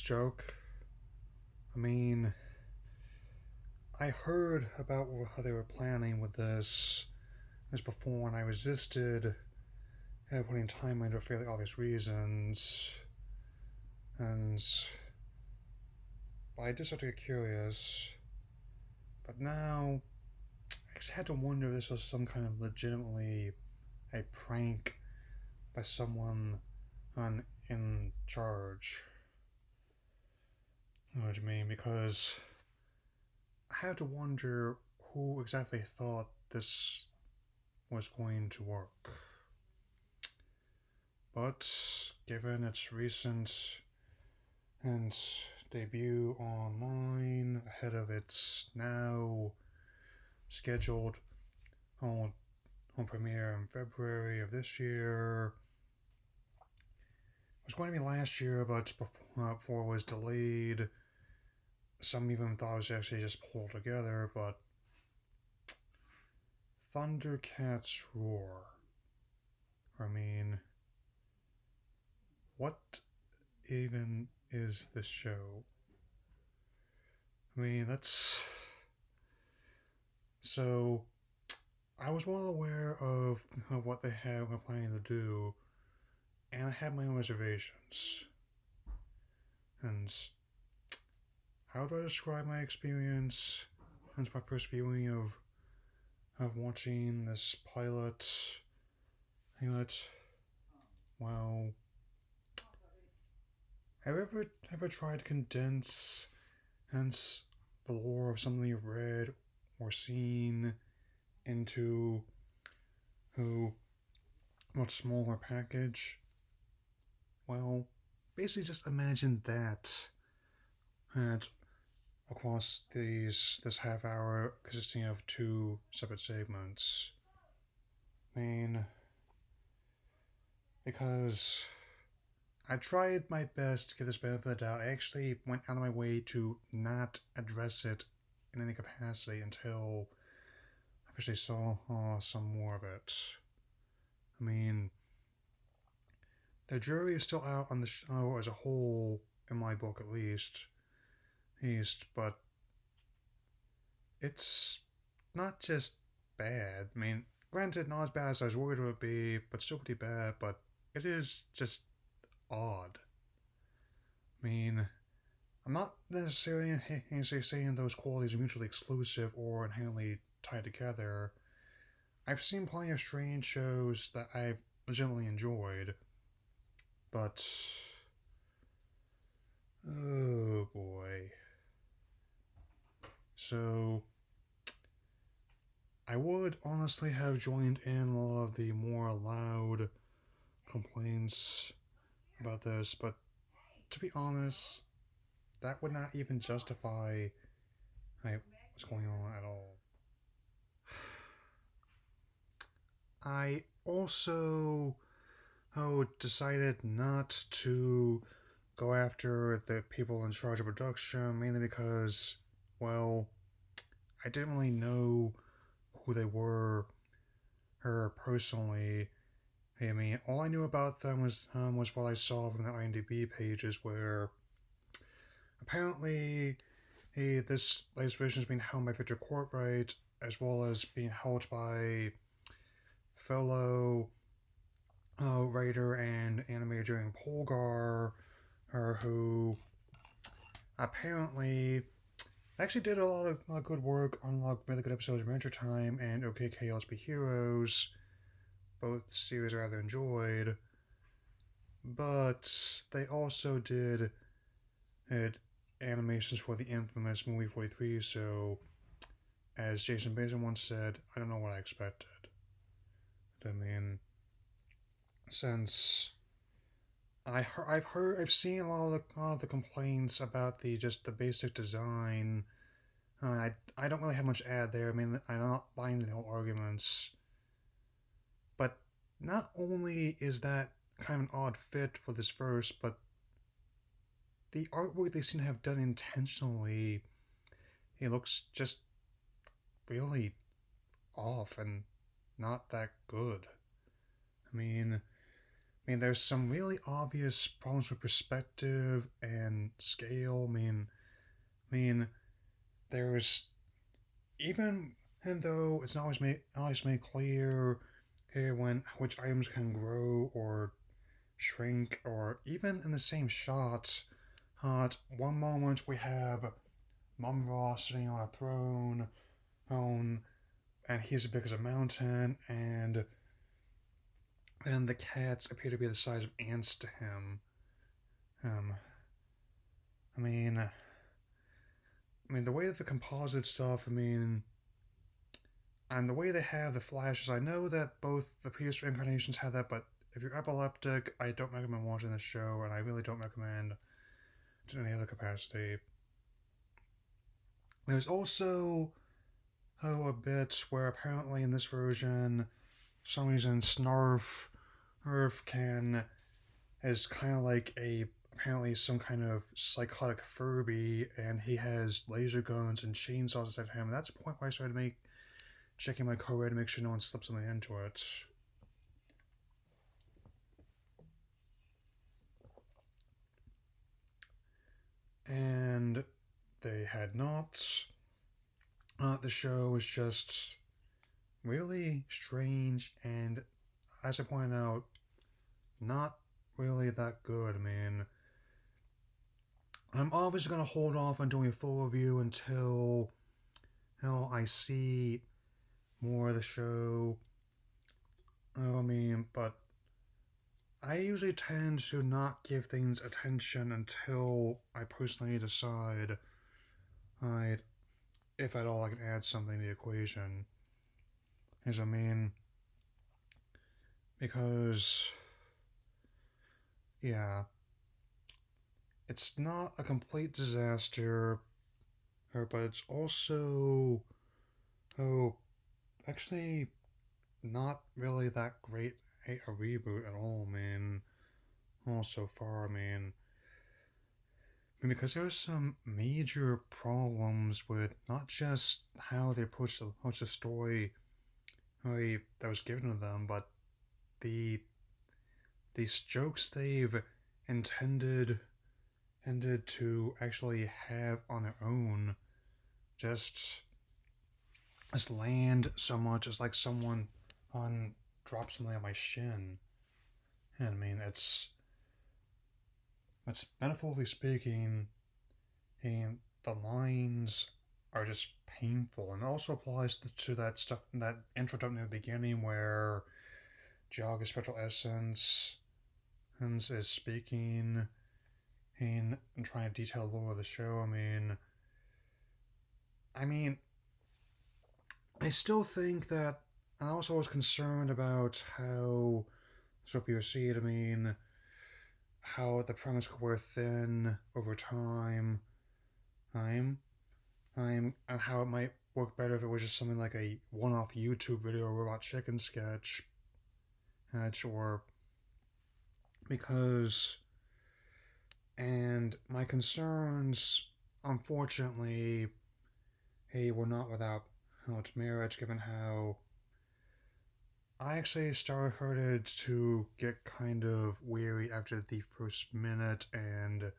joke. I mean, I heard about how they were planning with this before, and I resisted putting time into fairly obvious reasons. And I did start to get curious. But now, I just had to wonder if this was some kind of legitimately a prank by someone in charge. You know what I mean? Because I had to wonder who exactly thought this was going to work. But given its recent and debut online ahead of its now scheduled home premiere in February of this year, it was going to be last year, but before it was delayed. Some even thought it was actually just pulled together, but Thundercats Roar. I mean, what even is this show? I mean, that's. So, I was well aware of what they were planning to do, and I had my own reservations. And how do I describe my experience since my first viewing of watching this pilot? Well, have you ever tried to condense hence the lore of something you've read or seen into a much smaller package? Well, basically just imagine that and across this half hour consisting of two separate segments. I mean, because I tried my best to give this benefit of the doubt. I actually went out of my way to not address it in any capacity until I actually saw some more of it. I mean, the jury is still out on the show as a whole, in my book at least. But it's not just bad. I mean, granted, not as bad as I was worried it would be, but still pretty bad. But it is just odd. I mean, I'm not necessarily saying those qualities are mutually exclusive or inherently tied together. I've seen plenty of strange shows that I've legitimately enjoyed, but oh boy. So, I would honestly have joined in a lot of the more loud complaints about this, but to be honest, that would not even justify what's going on at all. I also decided not to go after the people in charge of production, mainly because, well, I didn't really know who they were her personally. I mean, all I knew about them was what I saw from the IMDb pages, where apparently this latest version is being held by Victor Courtwright, as well as being held by fellow writer and animator Jane Polgar, who apparently actually did a lot of good work on a lot of really good episodes of Adventure Time and OK Chaos Be Heroes. Both series I rather enjoyed. But they also did animations for the infamous movie 43, so as Jason Bateman once said, I don't know what I expected. I mean, since I've seen a lot of the complaints about the basic design. I don't really have much to add there. I mean, I'm not buying the whole arguments. But not only is that kind of an odd fit for this verse, but the artwork they seem to have done intentionally, it looks just really off and not that good. I mean, there's some really obvious problems with perspective and scale. I mean, there's even and though it's not always made clear here when which items can grow or shrink, or even in the same shot. At one moment we have Mum Ross sitting on a throne, on, and he's as big as a mountain, and the cats appear to be the size of ants to him. Um, I mean, the way that the composite stuff. And the way they have the flashes. I know that both the previous incarnations had that, but if you're epileptic, I don't recommend watching this show, and I really don't recommend in any other capacity. There's also a bit where apparently in this version, for some reason, Snarf Earth can is kind of like a apparently some kind of psychotic Furby, and he has laser guns and chainsaws at him. And that's the point where I started checking my code to make sure no one slipped something into it. And they had not. The show was just really strange, and as I pointed out, not really that good. I'm obviously gonna hold off on doing a full review until I see more of the show. But I usually tend to not give things attention until I personally decide I, if at all I can add something to the equation. As because yeah, it's not a complete disaster, but it's also oh actually not really that great a reboot at all, man. All so far, man. Because there's some major problems with not just how they approach the story that was given to them, but the these jokes they've intended to actually have on their own just just land so much as like someone on drops something on my shin. And it's metaphorically speaking, and the lines are just painful, and it also applies to that stuff, that intro in the beginning where Jog's spectral essence is speaking and trying to detail the lore of the show. I mean, I still think that, and I also was concerned about how so you see it. How the premise could wear thin over time. I'm and how it might work better if it was just something like a one-off YouTube video robot chicken sketch, or because and my concerns, unfortunately, were not without its merits, given how I actually started to get kind of weary after the first minute, and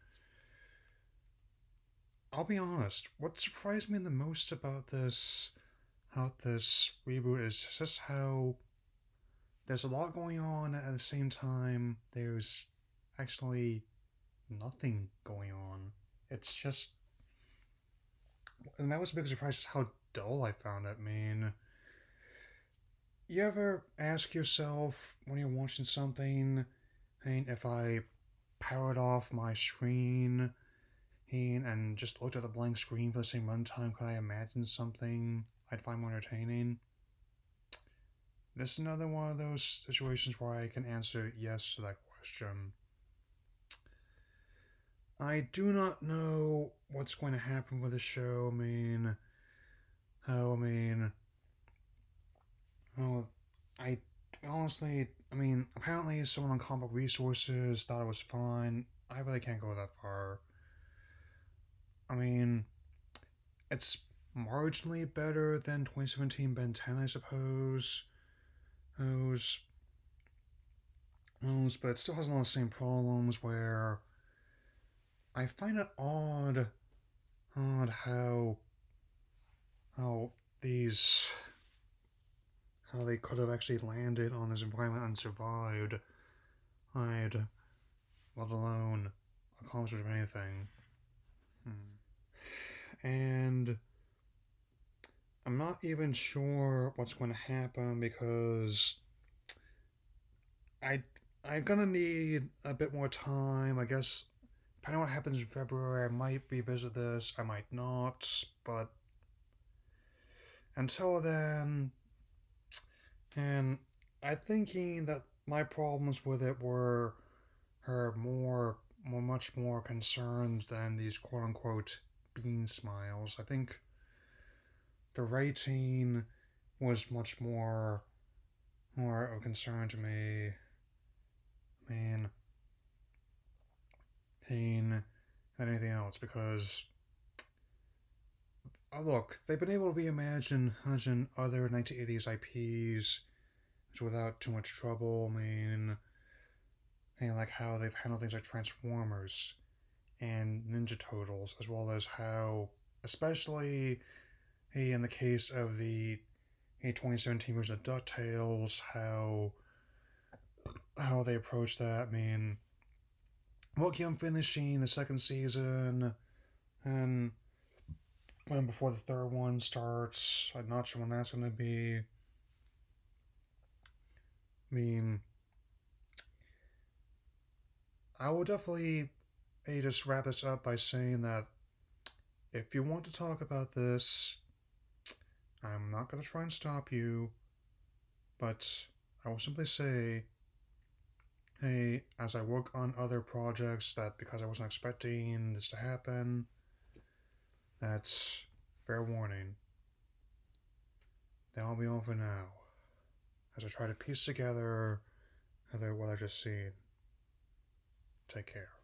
I'll be honest, what surprised me the most about this reboot is just how there's a lot going on at the same time. There's actually nothing going on. It's just, and that was a big surprise just how dull I found it. You ever ask yourself when you're watching something, if I powered off my screen and just looked at the blank screen for the same runtime, could I imagine something I'd find more entertaining? This is another one of those situations where I can answer yes to that question. I do not know what's going to happen with the show. How, well, I honestly, apparently someone on Comic Resources thought it was fine. I really can't go that far. I mean, it's marginally better than 2017 Ben 10, I suppose. Who's but it still has a lot of the same problems where I find it odd how these how they could have actually landed on this environment and survived. I'd let alone accomplished anything. And I'm not even sure what's going to happen because I I'm gonna need a bit more time. I guess depending on what happens in February, I might revisit this. I might not. But until then, and I'm thinking that my problems with it were much more concerned than these quote unquote bean smiles. I think the rating was much more of concern to me. I mean, pain than anything else because look, they've been able to reimagine other 1980s IPs without too much trouble. Like how they've handled things like Transformers and Ninja Turtles, as well as how, especially in the case of the 2017 version of DuckTales, how they approach that. I'm finishing the second season, and when before the third one starts, I'm not sure when that's going to be. mean, I will definitely just wrap this up by saying that if you want to talk about this, I'm not going to try and stop you, but I will simply say, hey, as I work on other projects that because I wasn't expecting this to happen, that's fair warning. That'll be all for now, as I try to piece together what I've just seen. Take care.